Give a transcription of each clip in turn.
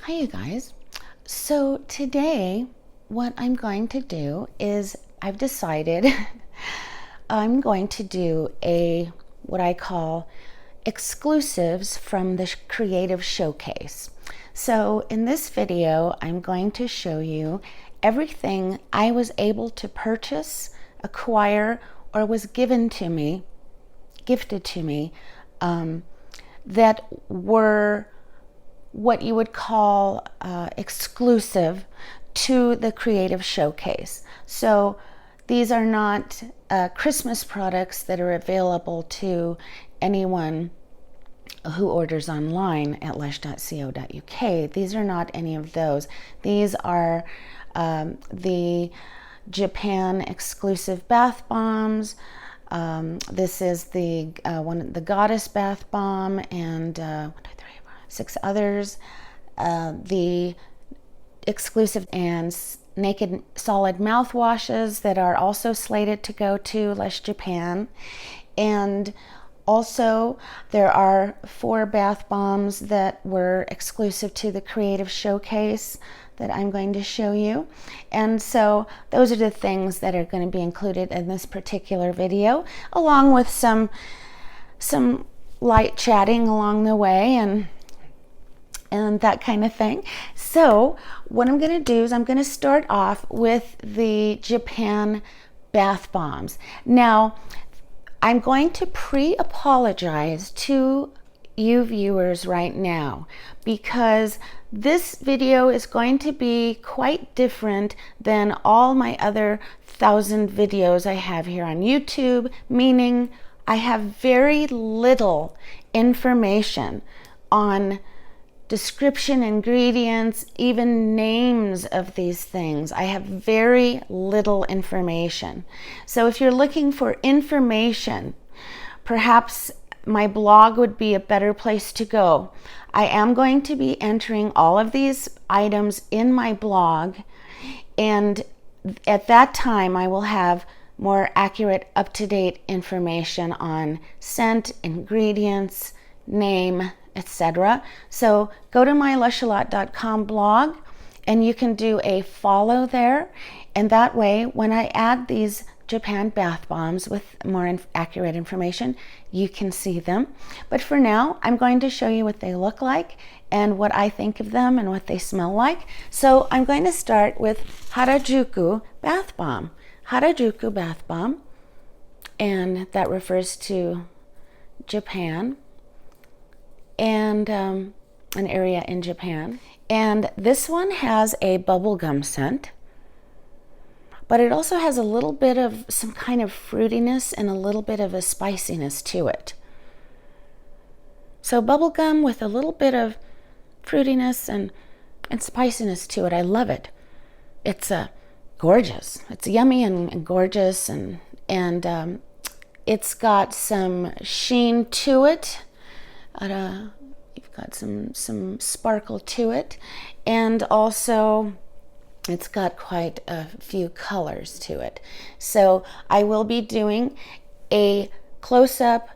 Hi you guys. So today what I'm going to do is I've decided I'm going to do what I call exclusives from the creative showcase. So in this video I'm going to show you everything I was able to purchase, acquire, or was gifted to me that were what you would call exclusive to the creative showcase. So these are not Christmas products that are available to anyone who orders online at lush.co.uk. These are not any of those. These are the Japan exclusive bath bombs. This is the Goddess bath bomb, and 6 others. The exclusive and naked solid mouthwashes that are also slated to go to Lush Japan. And also there are 4 bath bombs that were exclusive to the creative showcase that I'm going to show you. And so those are the things that are going to be included in this particular video, along with some light chatting along the way and that kind of thing. So what I'm going to do is I'm going to start off with the Japan bath bombs. Now, I'm going to pre-apologize to you viewers right now because this video is going to be quite different than all my other 1,000 videos I have here on YouTube, meaning I have very little information on description, ingredients, even names of these things. I have very little information. So if you're looking for information, perhaps my blog would be a better place to go. I am going to be entering all of these items in my blog, and at that time I will have more accurate, up-to-date information on scent, ingredients, name, etc. So go to my lushalot.com blog and you can do a follow there, and that way when I add these Japan bath bombs with more accurate information, you can see them. But for now, I'm going to show you what they look like and what I think of them and what they smell like. So I'm going to start with Harajuku bath bomb. Harajuku bath bomb, and that refers to Japan and an area in Japan. And this one has a bubblegum scent, but it also has a little bit of some kind of fruitiness and a little bit of a spiciness to it. So bubblegum with a little bit of fruitiness and spiciness to it. I love it. It's gorgeous. It's yummy and gorgeous, and it's got some sheen to it. You've got some sparkle to it, and also it's got quite a few colors to it. So I will be doing a close-up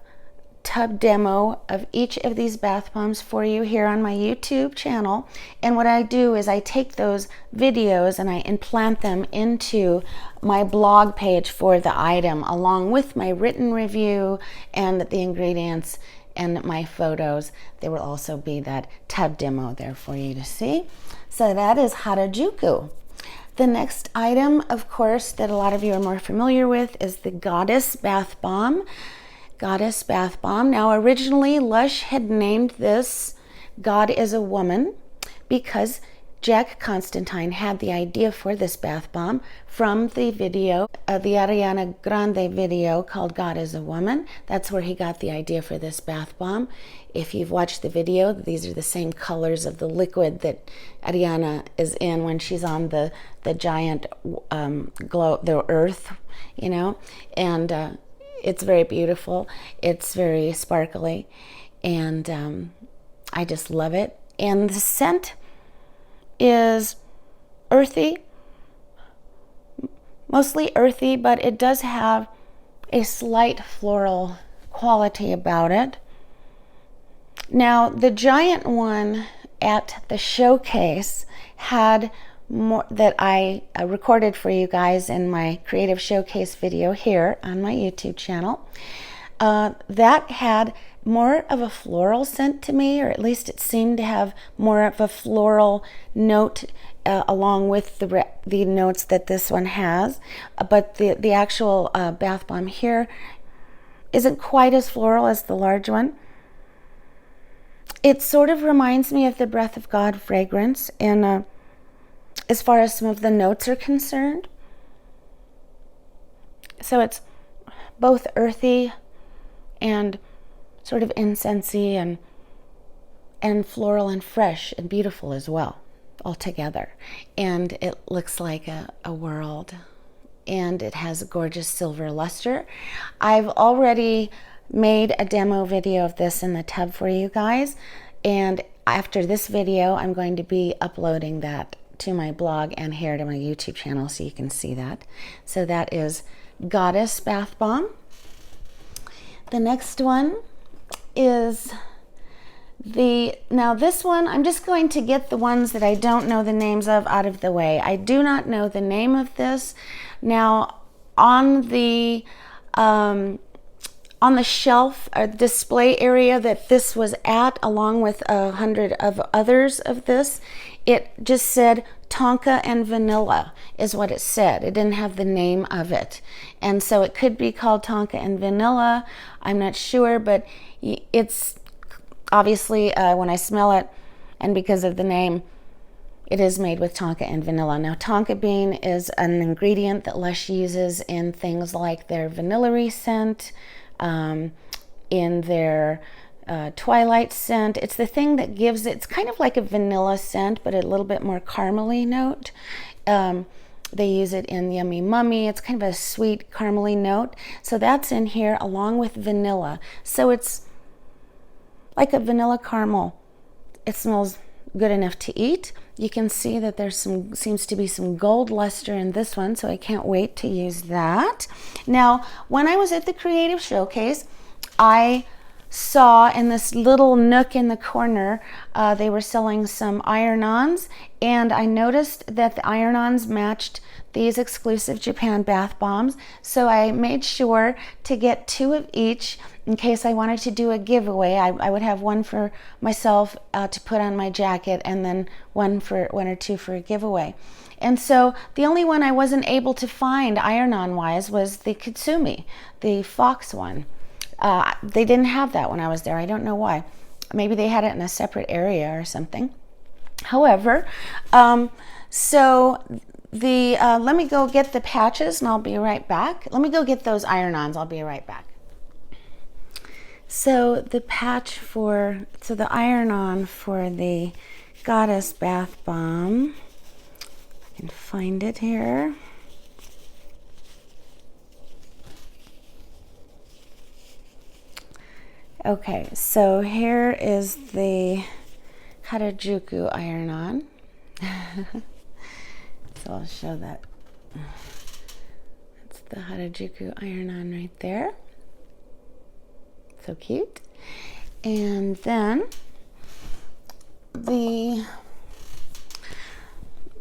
tub demo of each of these bath bombs for you here on my YouTube channel. And what I do is I take those videos and I implant them into my blog page for the item, along with my written review and the ingredients and my photos. There will also be that tub demo there for you to see. So that is Harajuku. The next item, of course, that a lot of you are more familiar with is the Goddess bath bomb. Goddess bath bomb. Now, originally Lush had named this God is a Woman because Jack Constantine had the idea for this bath bomb from the video, the Ariana Grande video called God is a Woman. That's where he got the idea for this bath bomb. If you've watched the video, these are the same colors of the liquid that Ariana is in when she's on the giant glow, the earth, you know, and it's very beautiful. It's very sparkly, and I just love it. And the scent is earthy, mostly earthy, but it does have a slight floral quality about it. Now, the giant one at the showcase had more that I recorded for you guys in my creative showcase video here on my YouTube channel. That had more of a floral scent to me, or at least it seemed to have more of a floral note along with the notes that this one has. But the actual bath bomb here isn't quite as floral as the large one. It sort of reminds me of the Breath of God fragrance in as far as some of the notes are concerned. So it's both earthy and sort of incensey and floral and fresh and beautiful as well, all together. And it looks like a world, and it has a gorgeous silver luster. I've already made a demo video of this in the tub for you guys, and after this video I'm going to be uploading that to my blog and here to my YouTube channel so you can see that. So that is Goddess Bath Bomb. The next one is now this one, I'm just going to get the ones that I don't know the names of out of the way. I do not know the name of this. Now on the shelf or display area that this was at, along with 100 of others of this, it just said Tonka and Vanilla is what it said. It didn't have the name of it. And so it could be called Tonka and Vanilla. I'm not sure, but it's obviously when I smell it, and because of the name, it is made with Tonka and Vanilla. Now, Tonka bean is an ingredient that Lush uses in things like their vanilla scent, in their Twilight scent. It's the thing that gives it's kind of like a vanilla scent, but a little bit more caramely note. They use it in Yummy Mummy. It's kind of a sweet caramely note. So that's in here along with vanilla. So it's like a vanilla caramel. It smells good enough to eat. You can see that there's seems to be some gold luster in this one, so I can't wait to use that. Now, when I was at the Creative Showcase, I saw in this little nook in the corner, they were selling some iron-ons, and I noticed that the iron-ons matched these exclusive Japan bath bombs, so I made sure to get 2 of each in case I wanted to do a giveaway. I would have one for myself to put on my jacket, and then one or two for a giveaway. And so the only one I wasn't able to find iron-on wise was the Kitsumi, the fox one. They didn't have that when I was there. I don't know why. Maybe they had it in a separate area or something. However, so let me go get the patches and I'll be right back. Let me go get those iron-ons. I'll be right back. So the iron-on for the Goddess Bath Bomb, I can find it here. Okay, so here is the Harajuku iron-on. So I'll show that. That's the Harajuku iron-on right there. So cute. And then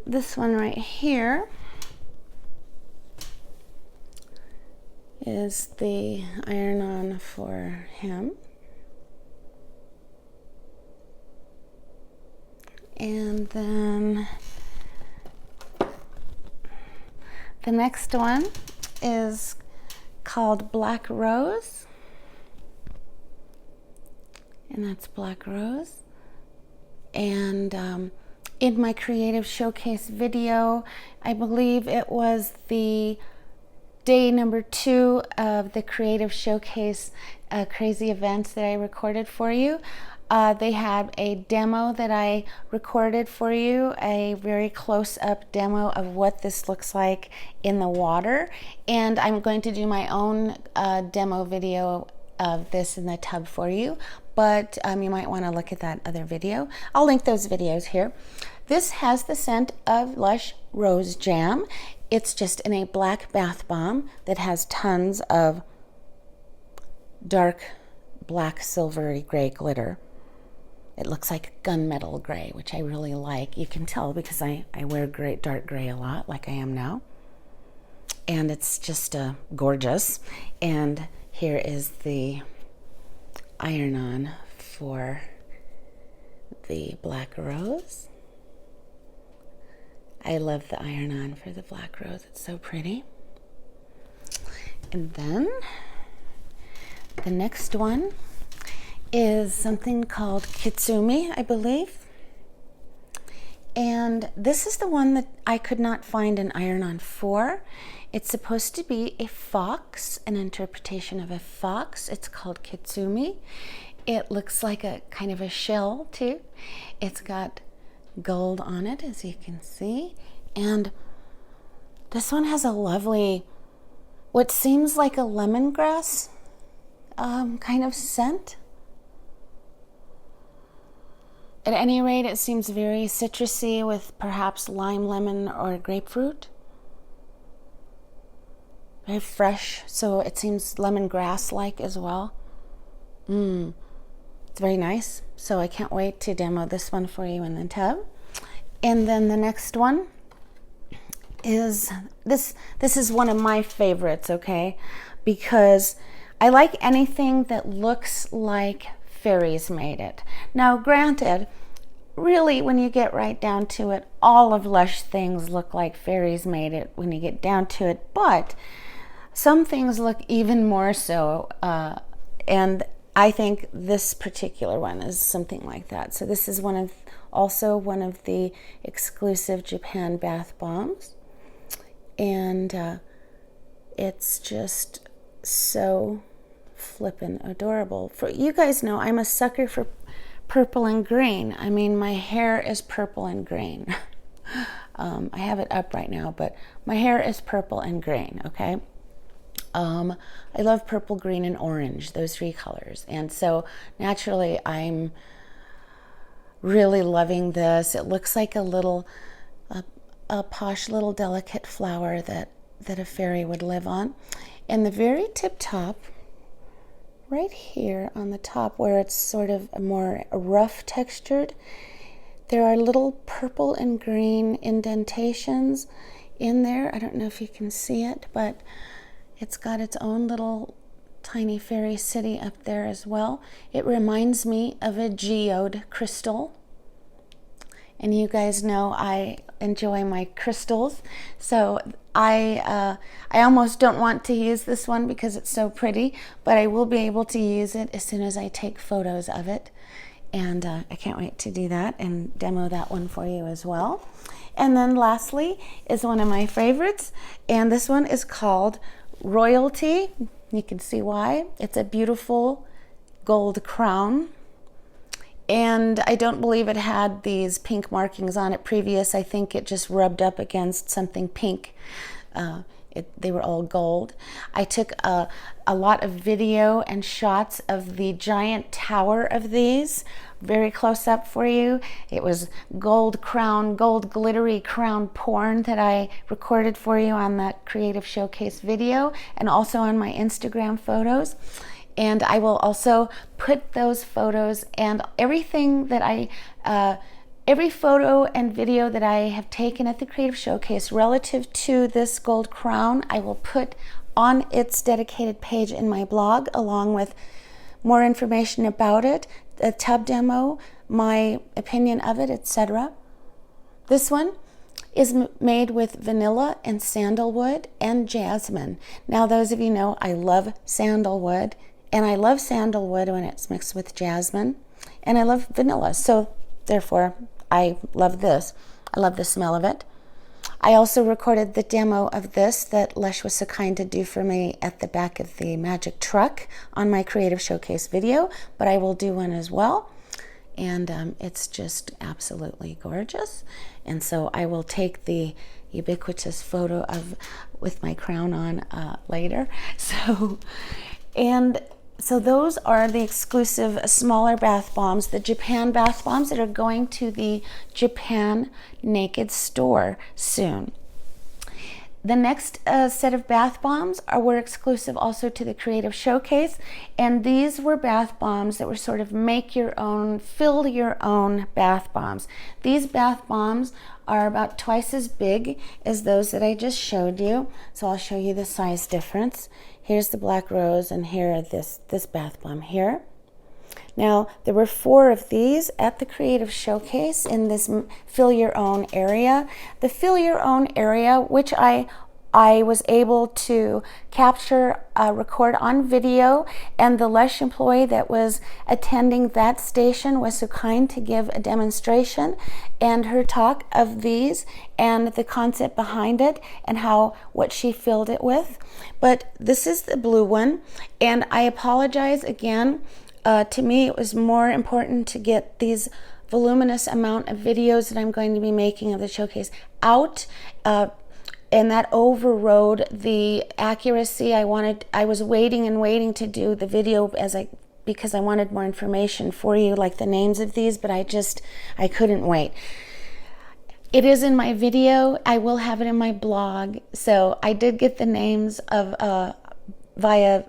this one right here is the iron-on for him. And then the next one is called Black Rose. And that's Black Rose. And in my Creative Showcase video, I believe it was the day number 2 of the Creative Showcase crazy events that I recorded for you. They had a demo that I recorded for you, a very close-up demo of what this looks like in the water. And I'm going to do my own demo video of this in the tub for you, but you might want to look at that other video. I'll link those videos here. This has the scent of Lush Rose Jam. It's just in a black bath bomb that has tons of dark black silvery gray glitter. it looks like gunmetal gray, which I really like. You can tell because I wear dark gray a lot, like I am now. And it's just gorgeous. And here is the iron-on for the black rose. I love the iron-on for the black rose. It's so pretty. And then the next one is something called Kitsumi, I believe. And this is the one that I could not find an iron-on for. It's supposed to be a fox, an interpretation of a fox. It's called Kitsumi. It looks like a kind of a shell too. It's got gold on it, as you can see. And this one has a lovely, what seems like a lemongrass kind of scent. At any rate, it seems very citrusy with perhaps lime, lemon, or grapefruit. Very fresh, so it seems lemongrass-like as well. It's very nice. So I can't wait to demo this one for you in the tub. And then the next one is this. This is one of my favorites, okay? Because I like anything that looks like fairies made it. Now, granted, really, when you get right down to it, all of Lush things look like fairies made it when you get down to it, but some things look even more so, and I think this particular one is something like that. So this is also one of the exclusive Japan bath bombs, and it's just so flippin' adorable. For you guys know, I'm a sucker for purple and green. I mean, my hair is purple and green. I have it up right now, but my hair is purple and green, okay? I love purple, green, and orange, those three colors. And so naturally, I'm really loving this. It looks like a posh little delicate flower that a fairy would live on. And the very tip top, right here on the top where it's sort of a more rough textured, there are little purple and green indentations in there. I don't know if you can see it, but it's got its own little tiny fairy city up there as well. It reminds me of a geode crystal. And you guys know I enjoy my crystals. So I almost don't want to use this one because it's so pretty, but I will be able to use it as soon as I take photos of it. And I can't wait to do that and demo that one for you as well. And then lastly is one of my favorites, and this one is called Royalty. You can see why. It's a beautiful gold crown. And I don't believe it had these pink markings on it previous. I think it just rubbed up against something pink. They were all gold. I took a lot of video and shots of the giant tower of these, very close up for you. It was gold crown, gold glittery crown porn that I recorded for you on that Creative Showcase video and also on my Instagram photos. And I will also put those photos and everything that every photo and video that I have taken at the Creative Showcase relative to this gold crown, I will put on its dedicated page in my blog, along with more information about it, the tub demo, my opinion of it, etc. This one is made with vanilla and sandalwood and jasmine. Now, those of you know I love sandalwood, and I love sandalwood when it's mixed with jasmine, and I love vanilla, so therefore I love this. I love the smell of it. I also recorded the demo of this that Lush was so kind to do for me at the back of the magic truck on my Creative Showcase video, but I will do one as well. And it's just absolutely gorgeous. And so I will take the ubiquitous photo with my crown on later. So those are the exclusive smaller bath bombs, the Japan bath bombs that are going to the Japan Naked store soon. The next set of bath bombs were exclusive also to the Creative Showcase, and these were bath bombs that were sort of make your own, fill your own bath bombs. These bath bombs are about twice as big as those that I just showed you, so I'll show you the size difference. Here's the black rose, and here this bath bomb here. Now, there were 4 of these at the Creative Showcase in this Fill Your Own area. The Fill Your Own area, which I was able to capture, record on video, and the Lush employee that was attending that station was so kind to give a demonstration and her talk of these and the concept behind it and what she filled it with. But this is the blue one, and I apologize again. To me, it was more important to get these voluminous amount of videos that I'm going to be making of the showcase out, and that overrode the accuracy. I was waiting and waiting to do the video because I wanted more information for you, like the names of these, but I couldn't wait. It is in my video. I will have it in my blog. So I did get the names of via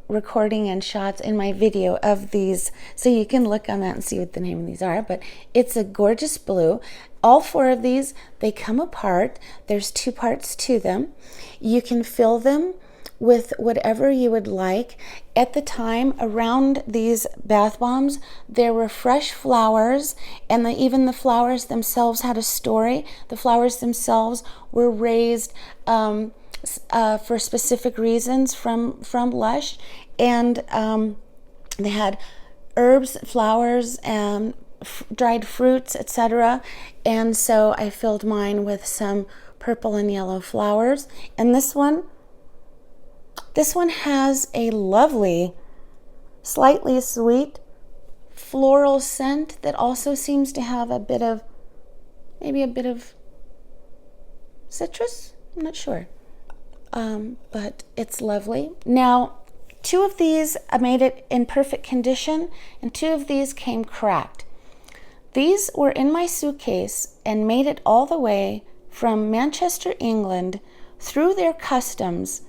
recording and shots in my video of these, so you can look on that and see what the name of these are. But it's a gorgeous blue. All 4 of these, they come apart. There's 2 parts to them. You can fill them with whatever you would like. At the time, around these bath bombs, there were fresh flowers, and even the flowers themselves had a story. The flowers themselves were raised for specific reasons from Lush, and they had herbs, flowers, and dried fruits, etc. And so I filled mine with some purple and yellow flowers. And this one has a lovely, slightly sweet floral scent that also seems to have maybe a bit of citrus. I'm not sure. But it's lovely. Now, 2 of these I made it in perfect condition, and 2 of these came cracked. These were in my suitcase and made it all the way from Manchester, England, through their customs,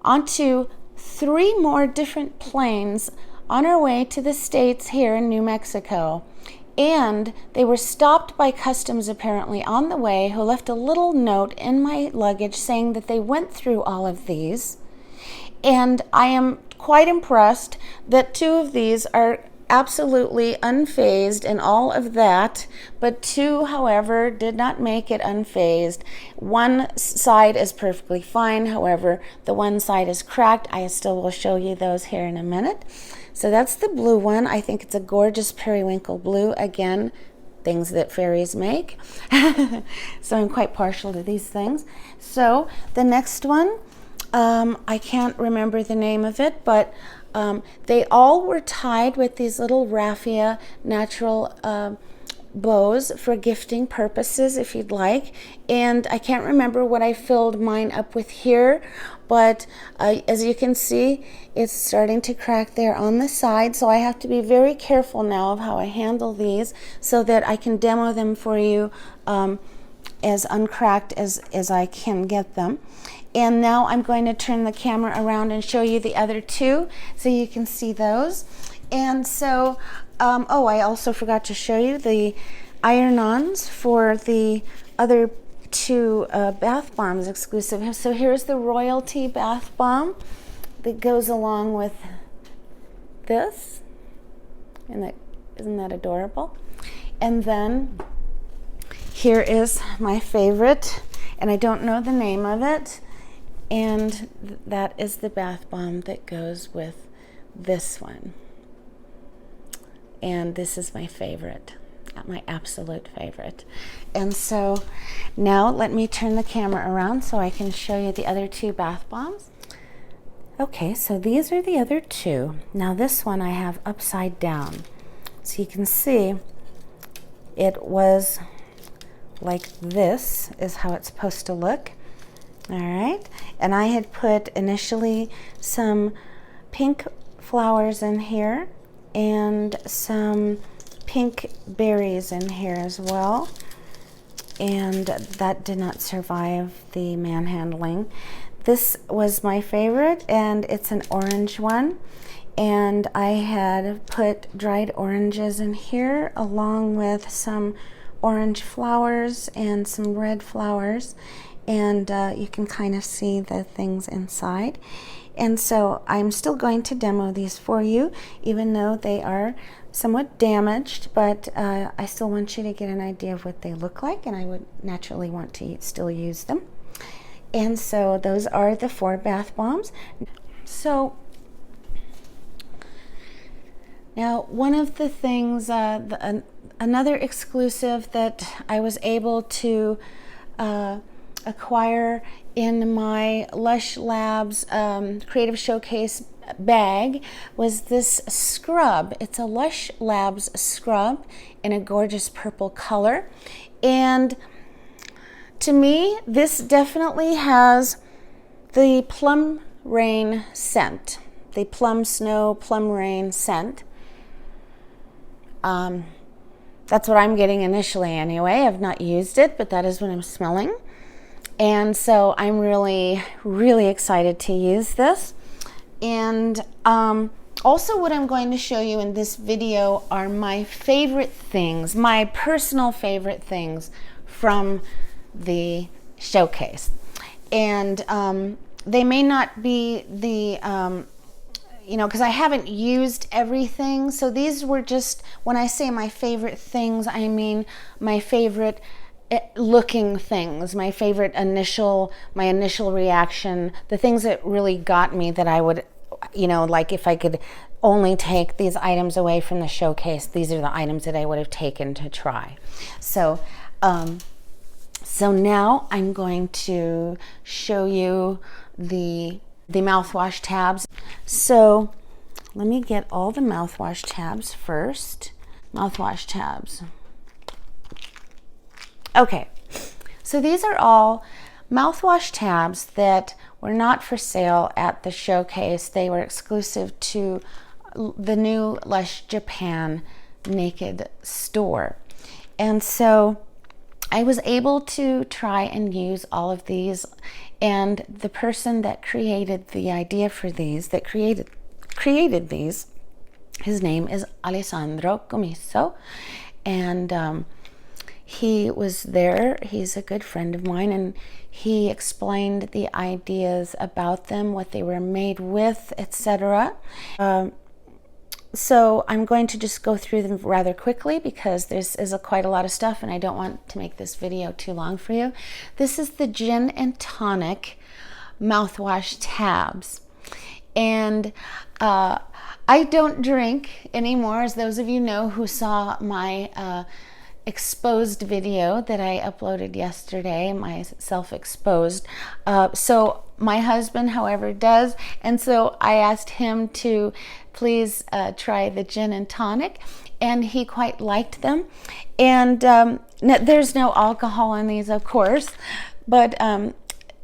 onto 3 more different planes on our way to the States here in New Mexico. And they were stopped by customs apparently on the way, who left a little note in my luggage saying that they went through all of these. And I am quite impressed that 2 of these are absolutely unfazed in all of that, but 2, however, did not make it unfazed. One side is perfectly fine, however, the one side is cracked. I still will show you those here in a minute. So that's the blue one. I think it's a gorgeous periwinkle blue. Again, things that fairies make. So I'm quite partial to these things. So the next one, I can't remember the name of it, but they all were tied with these little raffia natural bows for gifting purposes, if you'd like. And I can't remember what I filled mine up with here, but as you can see, it's starting to crack there on the side, so I have to be very careful now of how I handle these so that I can demo them for you as uncracked as I can get them. And now I'm going to turn the camera around and show you the other 2 so you can see those. And so, I also forgot to show you the iron-ons for the other 2 bath bombs exclusive. So here's the Royalty bath bomb that goes along with this. And isn't that adorable? And then here is my favorite, and I don't know the name of it. And that is the bath bomb that goes with this one. And this is my favorite, my absolute favorite. And so now let me turn the camera around so I can show you the other 2 bath bombs. Okay, so these are the other 2. Now this one I have upside down. So you can see it was like this is how it's supposed to look. All right, and I had put initially some pink flowers in here and some pink berries in here as well. and that did not survive the manhandling. This was my favorite, and it's an orange one. And I had put dried oranges in here along with some orange flowers and some red flowers. And you can kind of see the things inside. And so I'm still going to demo these for you, even though they are somewhat damaged, but I still want you to get an idea of what they look like, and I would naturally want to still use them. And so those are the 4 bath bombs. So now one of the things, another exclusive that I was able to acquire in my Lush Labs Creative Showcase bag was this scrub. It's a Lush Labs scrub in a gorgeous purple color. And to me, this definitely has the plum rain scent, the plum snow, plum rain scent. That's what I'm getting initially anyway. I've not used it, but that is what I'm smelling. And so I'm really, really excited to use this. And also what I'm going to show you in this video are my favorite things, my personal favorite things from the showcase. And they may not be the, because I haven't used everything. So these were just, when I say my favorite things, I mean my favorite looking things, my initial reaction, the things that really got me, that I would, like if I could only take these items away from the showcase, these are the items that I would have taken to try. So so now I'm going to show you the mouthwash tabs. So let me get all the mouthwash tabs first. Mouthwash tabs. Okay, so these are all mouthwash tabs that were not for sale at the showcase. They were exclusive to the new Lush Japan Naked store. And so I was able to try and use all of these, and the person that created the idea for these, that created these, his name is Alessandro Comiso, and he was there. He's a good friend of mine, and he explained the ideas about them, what they were made with, etc. So I'm going to just go through them rather quickly because this is quite a lot of stuff and I don't want to make this video too long for you. This is the Gin and Tonic mouthwash tabs. And I don't drink anymore, as those of you know who saw my exposed video that I uploaded yesterday, my self-exposed. So my husband, however, does, and so I asked him to please try the gin and tonic, and he quite liked them. And there's no alcohol in these, of course, but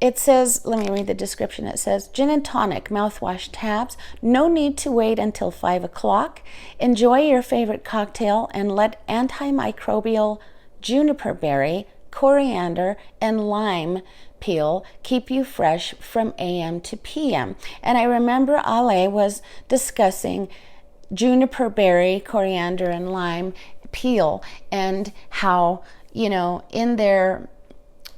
it says, let me read the description. It says, gin and tonic mouthwash tabs. No need to wait until 5 o'clock. Enjoy your favorite cocktail and let antimicrobial juniper berry, coriander, and lime peel keep you fresh from AM to PM. And I remember Ale was discussing juniper berry, coriander, and lime peel, and how, in their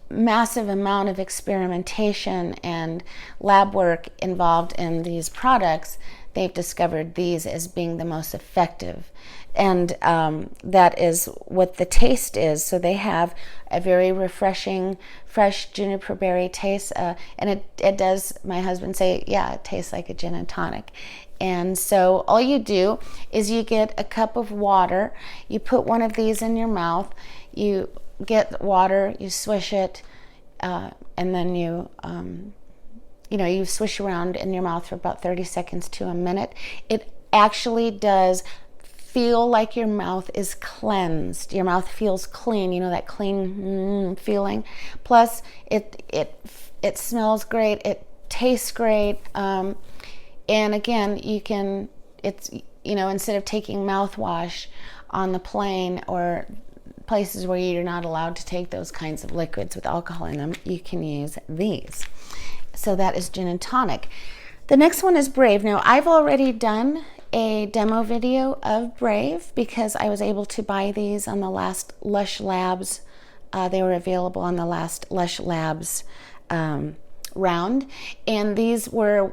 massive amount of experimentation and lab work involved in these products, they've discovered these as being the most effective. And that is what the taste is. So they have a very refreshing, fresh juniper berry taste. And it does, my husband say, yeah, it tastes like a gin and tonic. And so all you do is you get a cup of water, you put one of these in your mouth, you get water, you swish it, and then you swish around in your mouth for about 30 seconds to a minute. It actually does feel like your mouth is cleansed. Your mouth feels clean, that clean feeling. Plus, it smells great. It tastes great. And again, instead of taking mouthwash on the plane or places where you're not allowed to take those kinds of liquids with alcohol in them, you can use these. So that is gin and tonic. The next one is Brave. Now, I've already done a demo video of Brave because I was able to buy these on the last Lush Labs. They were available on the last Lush Labs round, and these were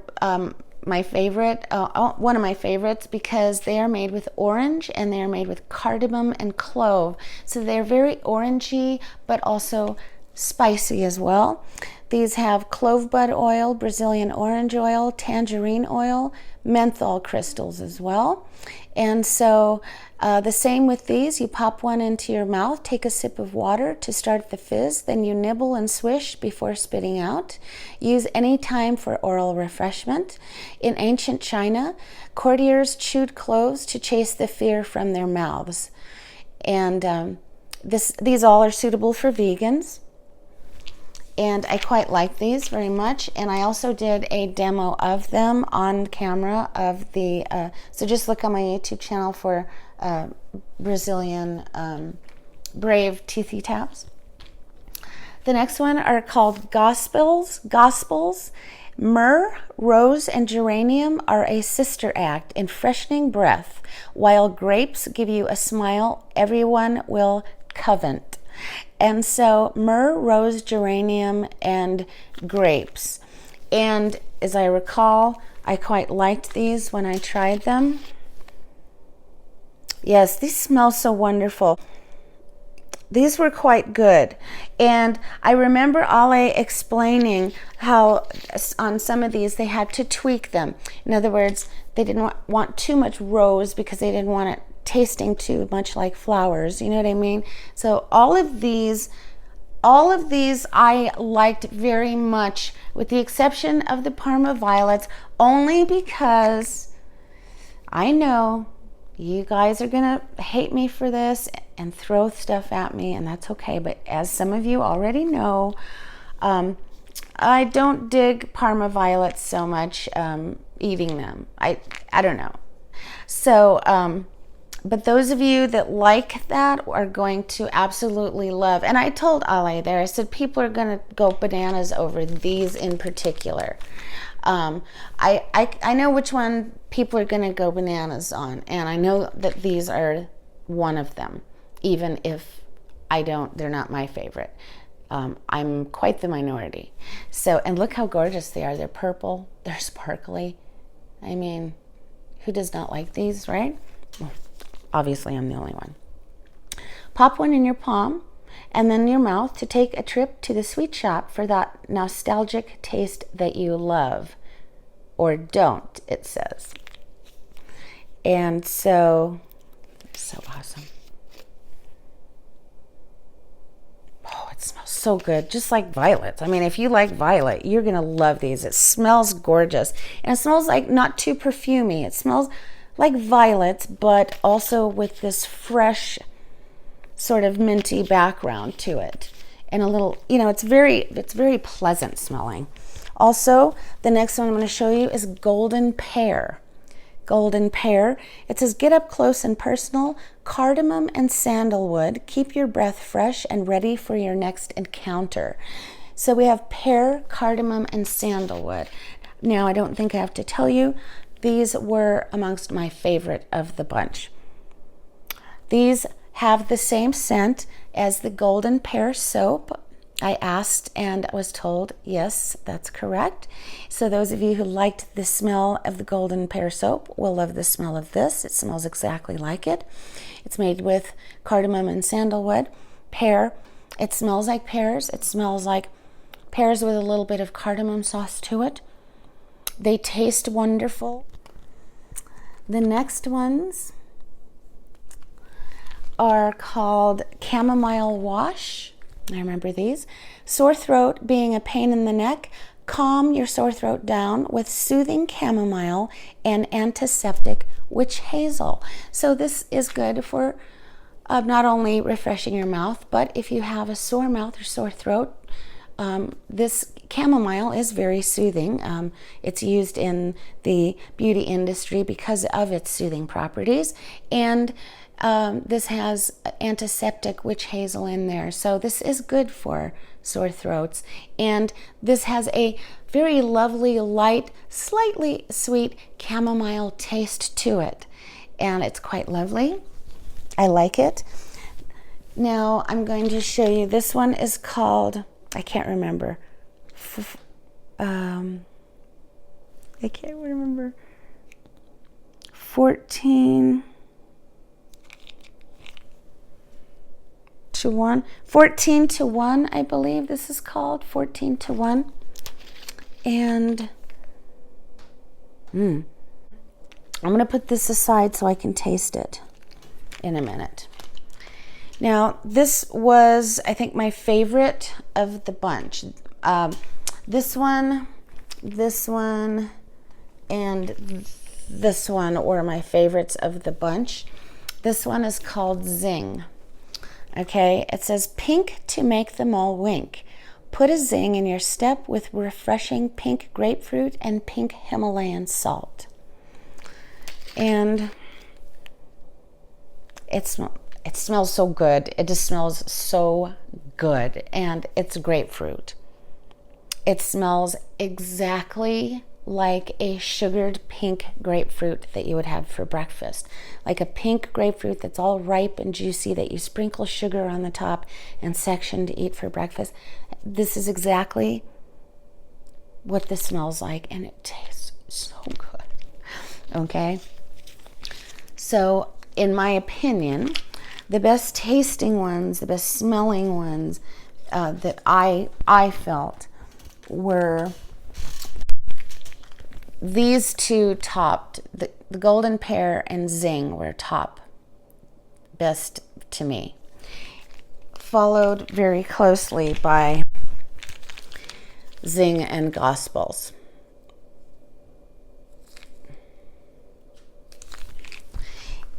my favorite, one of my favorites, because they are made with orange and they are made with cardamom and clove. So they're very orangey, but also spicy as well. These have clove bud oil, Brazilian orange oil, tangerine oil, menthol crystals as well. And so the same with these, you pop one into your mouth, take a sip of water to start the fizz, then you nibble and swish before spitting out. Use any time for oral refreshment. In ancient China, courtiers chewed cloves to chase the fear from their mouths. And these all are suitable for vegans. And I quite like these very much, and I also did a demo of them on camera of the so just look on my YouTube channel for Brazilian Brave Teethy Tabs. The next one are called Gospels. Myrrh, rose, and geranium are a sister act in freshening breath, while grapes give you a smile everyone will covet. And so myrrh, rose, geranium, and grapes. And as I recall, I quite liked these when I tried them. Yes, these smell so wonderful. These were quite good. And I remember Ale explaining how on some of these they had to tweak them. In other words, they didn't want too much rose because they didn't want it tasting too much like flowers, you know what I mean? So all of these I liked very much, with the exception of the Parma Violets, only because I know you guys are gonna hate me for this and throw stuff at me, and that's okay. But as some of you already know, I don't dig Parma Violets so much eating them. I don't know. So but those of you that like that are going to absolutely love. And I told Ale there, I said, people are going to go bananas over these in particular. I know which one people are going to go bananas on. And I know that these are one of them, even if they're not my favorite. I'm quite the minority. So, and look how gorgeous they are. They're purple, they're sparkly. I mean, who does not like these, right? Well, obviously, I'm the only one. Pop one in your palm and then your mouth to take a trip to the sweet shop for that nostalgic taste that you love. Or don't, it says. And so awesome. Oh, it smells so good, just like violets. I mean, if you like violet, you're going to love these. It smells gorgeous. And it smells like not too perfumey. It smells like violets, but also with this fresh sort of minty background to it, and a little, it's very pleasant smelling. Also, the next one I'm going to show you is Golden Pear. Golden Pear. It says, get up close and personal, cardamom and sandalwood. Keep your breath fresh and ready for your next encounter. So we have pear, cardamom, and sandalwood. Now, I don't think I have to tell you, these were amongst my favorite of the bunch. These have the same scent as the Golden Pear soap. I asked and was told, yes, that's correct. So those of you who liked the smell of the Golden Pear soap will love the smell of this. It smells exactly like it. It's made with cardamom and sandalwood. Pear, it smells like pears. It smells like pears with a little bit of cardamom sauce to it. They taste wonderful. The next ones are called Chamomile Wash. I remember these. Sore throat being a pain in the neck, calm your sore throat down with soothing chamomile and antiseptic witch hazel. So this is good for not only refreshing your mouth, but if you have a sore mouth or sore throat, this chamomile is very soothing. It's used in the beauty industry because of its soothing properties, and this has antiseptic witch hazel in there, so this is good for sore throats. And this has a very lovely, light, slightly sweet chamomile taste to it, and it's quite lovely. I like it. Now I'm going to show you, this one is called, I can't remember, I can't remember, 14 to 1, 14 to 1, I believe this is called, 14 to 1. And I'm going to put this aside so I can taste it in a minute. Now, this was, I think, my favorite of the bunch. This one, and this one were my favorites of the bunch. This one is called Zing. Okay, it says, pink to make them all wink. Put a zing in your step with refreshing pink grapefruit and pink Himalayan salt. And it smells so good. It just smells so good. And it's grapefruit. It smells exactly like a sugared pink grapefruit that you would have for breakfast. Like a pink grapefruit that's all ripe and juicy that you sprinkle sugar on the top and section to eat for breakfast. This is exactly what this smells like, and it tastes so good. Okay? So, in my opinion, the best tasting ones, the best smelling ones that I felt were these two topped. The Golden Pear and Zing were top best to me. Followed very closely by Zing and Gospels.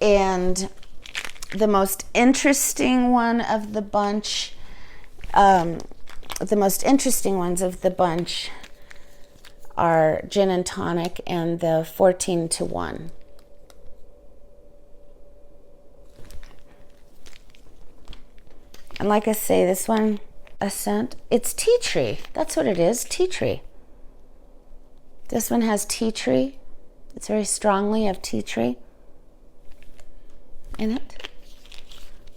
And the most interesting one of the bunch, the most interesting ones of the bunch are Gin and Tonic and the 14 to 1. And like I say, this one, a scent, it's tea tree. That's what it is, tea tree. This one has tea tree. It's very strongly of tea tree in it.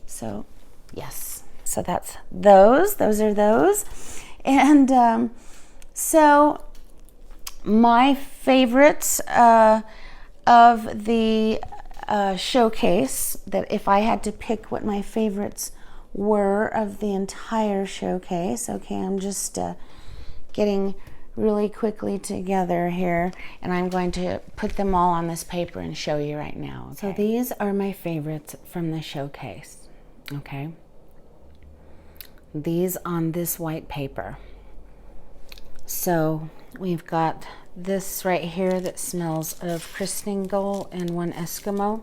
So, yes. So that's those. Those are those. And so my favorites of the showcase, that if I had to pick what my favorites were of the entire showcase, okay, I'm just getting really quickly together here, and I'm going to put them all on this paper and show you right now. Okay? So these are my favorites from the showcase, okay? These on this white paper. So we've got this right here that smells of Christingle and One Eskimo.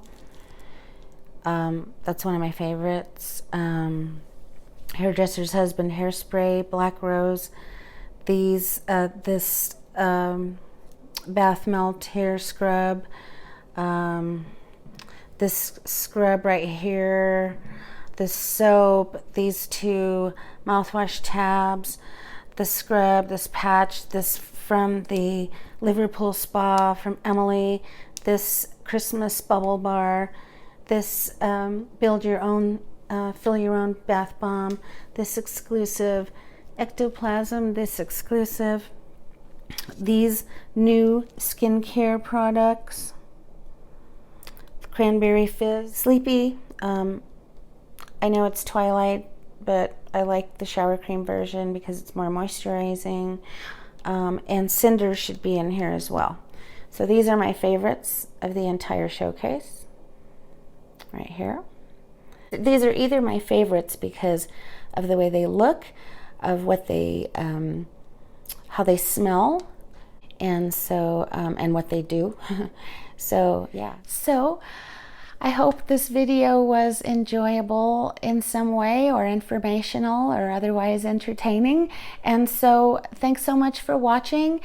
That's one of my favorites. Hairdresser's Husband Hairspray, Black Rose. These, this Bath Melt Hair Scrub. This scrub right here. This soap. These two mouthwash tabs. The scrub, this patch, this from the Liverpool Spa from Emily. This Christmas Bubble Bar. This build your own, fill your own bath bomb. This exclusive Ectoplasm. This exclusive. These new skincare products. Cranberry Fizz. Sleepy. I know it's Twilight, but I like the shower cream version because it's more moisturizing. And Cinder should be in here as well. So these are my favorites of the entire showcase. Right here. These are either my favorites because of the way they look, of what they, how they smell, and so, and what they do. So yeah. So I hope this video was enjoyable in some way, or informational, or otherwise entertaining. And so thanks so much for watching.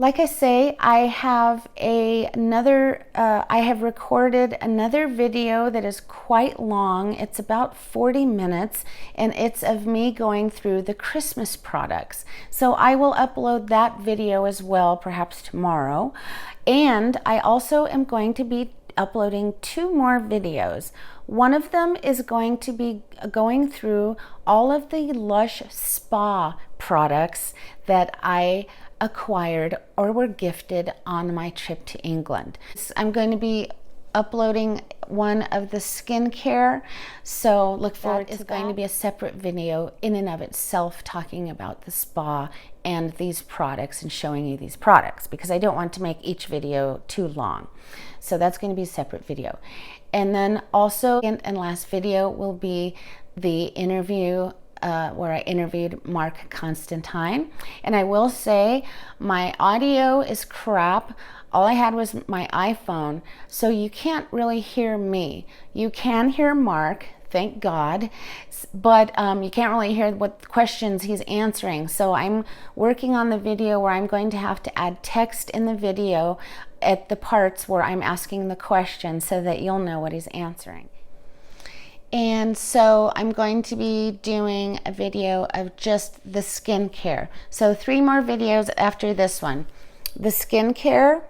like I say, I have I have recorded another video that is quite long. It's about 40 minutes, and it's of me going through the Christmas products. So I will upload that video as well, perhaps tomorrow. And I also am going to be uploading 2 more videos. One of them is going to be going through all of the Lush spa products that I acquired or were gifted on my trip to England. I'm going to be uploading one of the skincare, so look forward to that. It's going to be a separate video in and of itself talking about the spa and these products and showing you these products, because I don't want to make each video too long. So that's going to be a separate video. And then also, and last video will be the interview where I interviewed Mark Constantine. And I will say my audio is crap. All I had was my iPhone, so you can't really hear me. You can hear Mark, thank God, but you can't really hear what questions he's answering. So I'm working on the video where I'm going to have to add text in the video at the parts where I'm asking the question so that you'll know what he's answering. And so I'm going to be doing a video of just the skincare. So 3 more videos after this one. The skincare,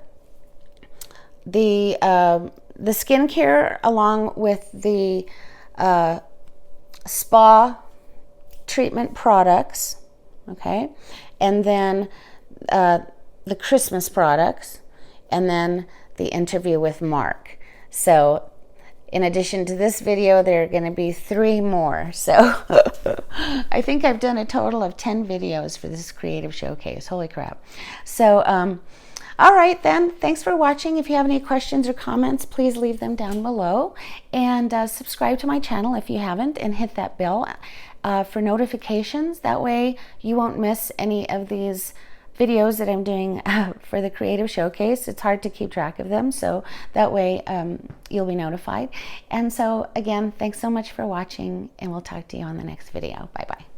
the skincare along with the spa treatment products, okay, and then the Christmas products, and then the interview with Mark. So in addition to this video, there are going to be 3 more. So I think I've done a total of 10 videos for this creative showcase. Holy crap. So all right then, thanks for watching. If you have any questions or comments, please leave them down below, and subscribe to my channel if you haven't, and hit that bell for notifications. That way you won't miss any of these videos that I'm doing for the creative showcase. It's hard to keep track of them, so that way you'll be notified. And so again, thanks so much for watching, and we'll talk to you on the next video. Bye bye.